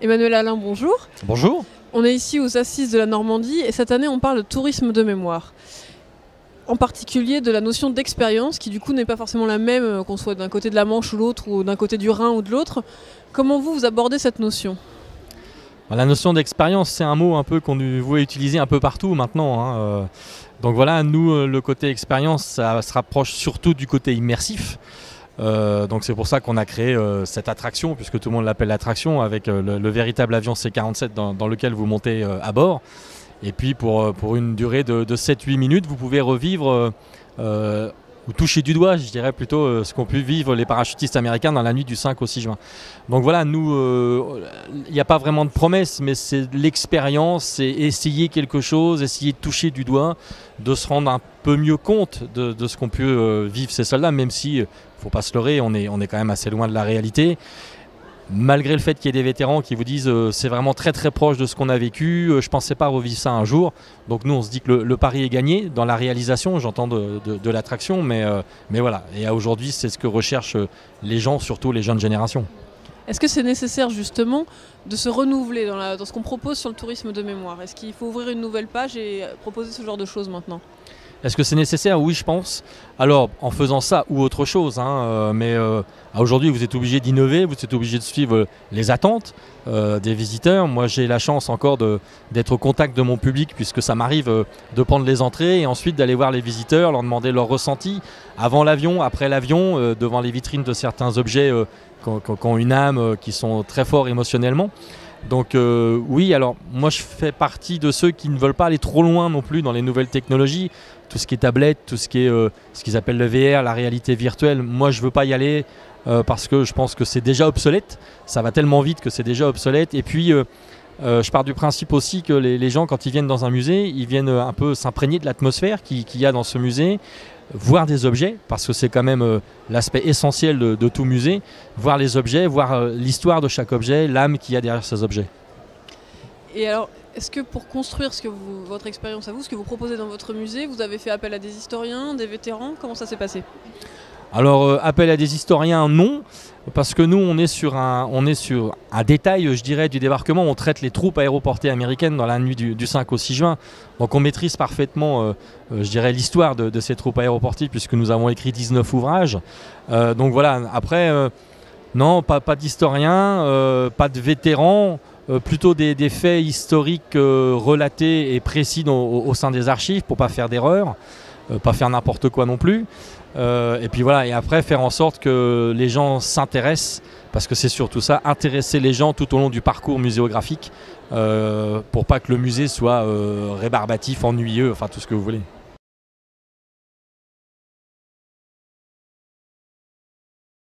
Emmanuel Alain, bonjour. Bonjour. On est ici aux Assises de la Normandie et cette année on parle de tourisme de mémoire. En particulier de la notion d'expérience qui du coup n'est pas forcément la même qu'on soit d'un côté de la Manche ou l'autre ou d'un côté du Rhin ou de l'autre. Comment vous abordez cette notion ? La notion d'expérience, c'est un mot un peu qu'on voit utiliser un peu partout maintenant. Donc voilà, nous, le côté expérience, ça se rapproche surtout du côté immersif. Donc c'est pour ça qu'on a créé cette attraction, puisque tout le monde l'appelle l'attraction, avec le véritable avion C-47 dans lequel vous montez à bord. Et puis pour une durée de 7-8 minutes, vous pouvez revivre ou toucher du doigt, je dirais plutôt, ce qu'ont pu vivre les parachutistes américains dans la nuit du 5 au 6 juin. Donc voilà, nous, il n'y a pas vraiment de promesse, mais c'est l'expérience, c'est essayer quelque chose, essayer de toucher du doigt, de se rendre un peu mieux compte de ce qu'ont pu vivre ces soldats, même si, il ne faut pas se leurrer, on est quand même assez loin de la réalité. Malgré le fait qu'il y ait des vétérans qui vous disent c'est vraiment très très proche de ce qu'on a vécu, je ne pensais pas revivre ça un jour. Donc nous on se dit que le pari est gagné dans la réalisation, j'entends de l'attraction, mais voilà. Et aujourd'hui c'est ce que recherchent les gens, surtout les jeunes générations. Est-ce que c'est nécessaire justement de se renouveler dans ce qu'on propose sur le tourisme de mémoire? Est-ce qu'il faut ouvrir une nouvelle page et proposer ce genre de choses maintenant? Est-ce que c'est nécessaire? Oui, je pense. Alors, en faisant ça ou autre chose, mais aujourd'hui, vous êtes obligé d'innover, vous êtes obligé de suivre les attentes des visiteurs. Moi, j'ai la chance encore d'être au contact de mon public, puisque ça m'arrive de prendre les entrées et ensuite d'aller voir les visiteurs, leur demander leur ressenti avant l'avion, après l'avion, devant les vitrines de certains objets qui ont une âme, qui sont très forts émotionnellement. Donc oui, alors moi je fais partie de ceux qui ne veulent pas aller trop loin non plus dans les nouvelles technologies, tout ce qui est tablette, tout ce qui est ce qu'ils appellent le VR, la réalité virtuelle. Moi je ne veux pas y aller parce que je pense que c'est déjà obsolète, ça va tellement vite que c'est déjà obsolète. Et puis je pars du principe aussi que les gens quand ils viennent dans un musée, ils viennent un peu s'imprégner de l'atmosphère qu'il y a dans ce musée, voir des objets, parce que c'est quand même l'aspect essentiel de tout musée, voir les objets, voir l'histoire de chaque objet, l'âme qu'il y a derrière ces objets. Et alors, est-ce que pour construire votre expérience à vous, ce que vous proposez dans votre musée, vous avez fait appel à des historiens, des vétérans? Comment ça s'est passé? Alors, appel à des historiens, non, parce que nous, on est sur un détail, je dirais, du débarquement. On traite les troupes aéroportées américaines dans la nuit du 5 au 6 juin. Donc, on maîtrise parfaitement, je dirais, l'histoire de ces troupes aéroportées, puisque nous avons écrit 19 ouvrages. Donc, voilà. Après, non, pas d'historiens, pas de vétérans, plutôt des faits historiques relatés et précis au sein des archives, pour ne pas faire d'erreur, pas faire n'importe quoi non plus. Et puis voilà, et après faire en sorte que les gens s'intéressent, parce que c'est surtout ça, intéresser les gens tout au long du parcours muséographique, pour pas que le musée soit rébarbatif, ennuyeux, enfin tout ce que vous voulez.